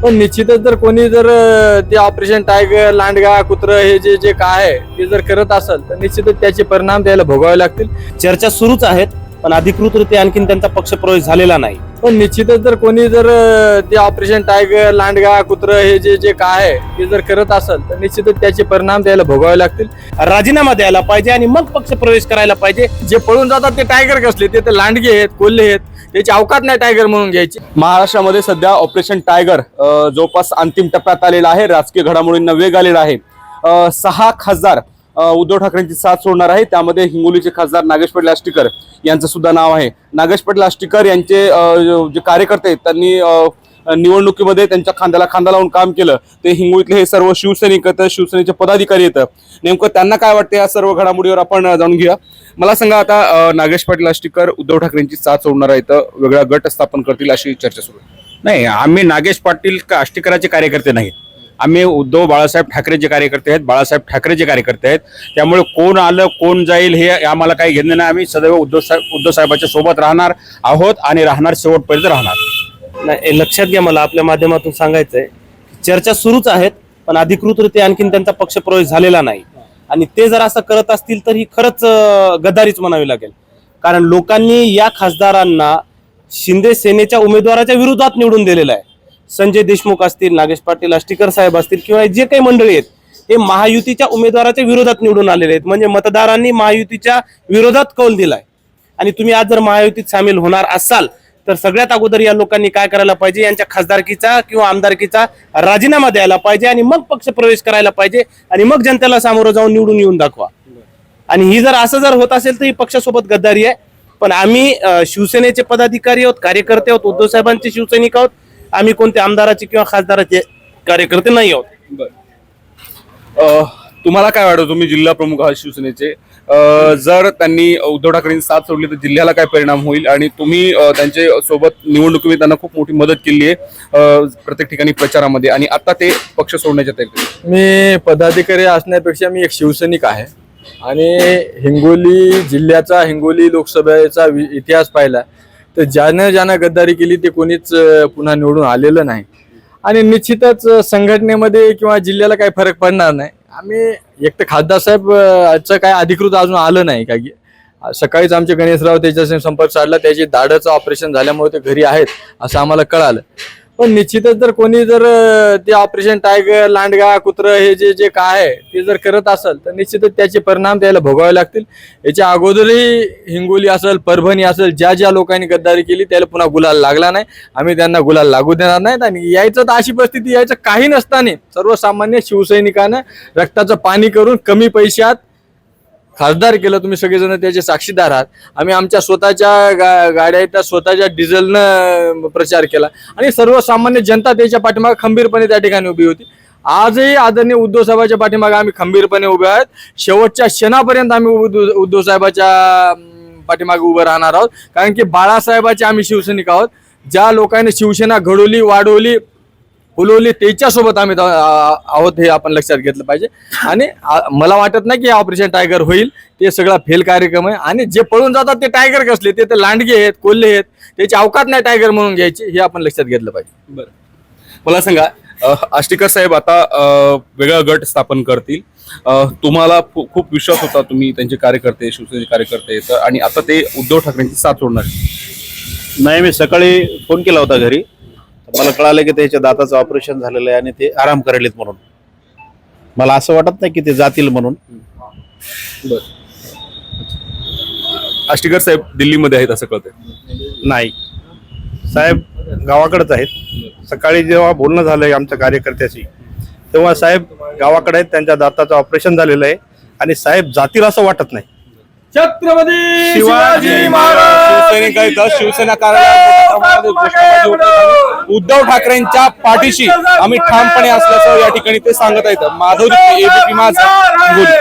पण निश्चितच जर कोणी जर ते ऑपरेशन टायगर, लांडगा, कुत्र हे जे जे काय आहे ते जर करत असेल तर निश्चितच त्याचे परिणाम त्याला भोगावे लागतील. चर्चा सुरूच आहेत, पण अधिकृतरित्या आणखीन त्यांचा पक्षप्रवेश झालेला नाही. पण निश्चितच जर कोणी जर ते ऑपरेशन टायगर, लांडगा, कुत्र हे जे जे काय आहे ते जर करत असेल तर निश्चितच त्याचे परिणाम त्याला भोगावे लागतील. राजीनामा द्यायला पाहिजे आणि मग पक्षप्रवेश करायला पाहिजे. जे पळून जातात ते टायगर कसले, ते तर लांडगे आहेत, कोल्हे आहेत, त्याची अवकात नाही टायगर म्हणून घ्यायची. महाराष्ट्रामध्ये सध्या ऑपरेशन टायगर जवळपास अंतिम टप्प्यात आलेला आहे. राजकीय घडामोडींना वेग आलेला आहे. 6 खासदार उद्धव ठाकरेंची साथ सोडणार आहे. त्यामध्ये हिंगोलीचे खासदार नागेश पाटील आष्टीकर यांचं सुद्धा नाव आहे. नागेश पाटील आष्टीकर यांचे जे कार्यकर्ते आहेत त्यांनी निवडणुकीमध्ये त्यांच्या खांद्याला खांदा लावून काम केलं. ते हिंगोलीतले हे सर्व शिवसैनिक आहेत, शिवसेनेचे पदाधिकारी आहेत. नेमकं त्यांना काय वाटतं या सर्व घडामोडीवर आपण जाणून घेऊया. मला सांगा, आता नागेश पाटील आष्टीकर उद्धव ठाकरेंची साथ सोडणार आहेत, वेगळा गट स्थापन करतील अशी चर्चा सुरू आहे. नाही, आम्ही नागेश पाटील आष्टीकराचे कार्यकर्ते नाहीत. आम्ही उद्धव बाळासाहेब ठाकरेचे कार्यकर्ते आहेत, बाळासाहेब ठाकरेचे कार्यकर्ते आहेत. त्यामुळे कोण आलं कोण जाईल हे आम्हाला काही घेणं नाही. आम्ही सदैव उद्धव साहेबांच्या सोबत राहणार आहोत आणि राहणार, शेवटपर्यंत राहणार. नाही, लक्षात घ्या, मला आपल्या माध्यमातून सांगायचंय, चर्चा सुरूच आहेत, पण अधिकृतरित्या आणखीन त्यांचा पक्षप्रवेश झालेला नाही. आणि ते जर असं करत असतील तर ही खरंच गद्दारीच म्हणावी लागेल. कारण लोकांनी या खासदारांना शिंदे सेनेच्या उमेदवाराच्या विरोधात निवडून दिलेलं आहे. संजय देशमुख असतील, नागेश पाटील आष्टीकर साहेब असतील किंवा जे काही मंडळी आहेत हे महायुतीच्या उमेदवाराच्या विरोधात निवडून आलेले आहेत. म्हणजे मतदारांनी महायुतीच्या विरोधात कौल दिलाय. आणि तुम्ही आज जर महायुतीत सामील होणार असाल तर सगळ्यात अगोदर या लोकांनी काय करायला पाहिजे, यांच्या खासदारकीचा किंवा आमदारकीचा राजीनामा द्यायला पाहिजे आणि मग पक्षप्रवेश करायला पाहिजे आणि मग जनतेला सामोरं जाऊन निवडून येऊन दाखवा. आणि ही जर असं जर होत असेल तर ही पक्षासोबत गद्दारी आहे. पण आम्ही शिवसेनेचे पदाधिकारी आहोत, कार्यकर्ते आहोत, उद्धव साहेबांचे शिवसैनिक आहोत. आम्ही कोणत्या आमदाराचे किंवा खासदाराचे कार्यकर्ते नाही आहोत. तुम्हाला काय वाटतं, तुम्ही जिल्हा प्रमुख आहात शिवसेनेचे, जर त्यांनी उद्धव ठाकरेंची साथ सोडली तर जिल्ह्याला काय परिणाम होईल? आणि तुम्ही त्यांच्या सोबत निवडणुकीमध्ये त्यांना खूप मोठी मदत केली आहे प्रत्येक ठिकाणी प्रचारामध्ये, आणि आता ते पक्ष सोडण्याच्या तयारीत. मी पदाधिकारी असण्यापेक्षा मी एक शिवसैनिक आहे. आणि हिंगोली जिल्ह्याचा, हिंगोली लोकसभेचा इतिहास पाहिला तर ज्यानं गद्दारी केली ते कोणीच पुन्हा निवडून आलेलं नाही. आणि निश्चितच संघटनेमध्ये किंवा जिल्ह्याला काही फरक पडणार नाही. आम्ही एक तर खासदार साहेबचं काय अधिकृत अजून आलं नाही. काही सकाळीच आमचे गणेशराव त्याच्याशी संपर्क साधला, त्याची दाढचं ऑपरेशन झाल्यामुळे ते घरी आहेत असं आम्हाला कळालं. पण निश्चितच जर कोणी जर ते ऑपरेशन टायगर, लांडगा, कुत्र हे जे जे काय आहे ते जर करत असेल तर निश्चितच त्याचे परिणाम त्याला भोगावे लागतील. याच्या अगोदरही हिंगोली असेल, परभणी असेल, ज्या ज्या लोकांनी गद्दारी केली त्याला पुन्हा गुलाल लागला नाही. आम्ही त्यांना गुलाल लागू देणार नाहीत. आणि यायचं तर अशी परिस्थिती यायचं काही नसताना सर्वसामान्य शिवसैनिकांना रक्ताचं पाणी करून कमी पैशात खासदार केलं. तुम्ही सगळेजण त्याचे साक्षीदार आहात. आम्ही आमच्या स्वतःच्या गाड्या त्या स्वतःच्या डिझेलनं प्रचार केला आणि सर्वसामान्य जनता त्याच्या पाठीमागे खंबीरपणे त्या ठिकाणी उभी होती. आजही आदरणीय उद्धव साहेबांच्या पाठीमागे आम्ही खंबीरपणे उभे आहोत. शेवटच्या क्षणापर्यंत आम्ही उद्धव साहेबांच्या पाठीमागे उभं राहणार आहोत. कारण की बाळासाहेबांचे आम्ही शिवसैनिक आहोत. ज्या लोकांनी शिवसेना घडवली, वाढवली, फुलवली त्याच्यासोबत आम्ही आहोत, हे आपण लक्षात घेतलं पाहिजे. आणि मला वाटत नाही की ऑपरेशन टायगर होईल. ते सगळा फेल कार्यक्रम आहे. आणि जे पळून जातात ते टायगर कसले, ते तर लांडगे आहेत, कोल्हे आहेत, त्याची अवकात नाही टायगर म्हणून घ्यायची, हे आपण लक्षात घेतलं पाहिजे. बरं, मला सांगा, आष्टीकर साहेब आता वेगळा गट स्थापन करतील. तुम्हाला खूप विश्वास होता, तुम्ही त्यांचे कार्यकर्ते, शिवसेनेचे कार्यकर्ते आहेत, आणि आता ते उद्धव ठाकरेंची साथ सोडणार. नाही, मी सकाळी फोन केला होता घरी. मला कळालं की त्याच्या दाताचं ऑपरेशन झालेलं आहे आणि ते आराम करायलेत. म्हणून मला असं वाटत नाही की ते जातील म्हणून. बरं, आष्टीकर साहेब दिल्लीमध्ये आहेत असं कळतंय? नाही, साहेब गावाकडेच आहेत. सकाळी जेव्हा बोलणं झालंय आमच्या कार्यकर्त्याशी तेव्हा साहेब गावाकडे आहेत. त्यांच्या दाताचं ऑपरेशन झालेलं आहे आणि साहेब जातील असं वाटत नाही. छत्रपती शिवाजी महाराज शिवसेना कार्यालयात उद्धव ठाकरेंच्या पाठीशी आम्ही ठामपणे असल्याचं या ठिकाणी ते सांगत आहेत. माधव, एबीपी माझा, हिंगोली.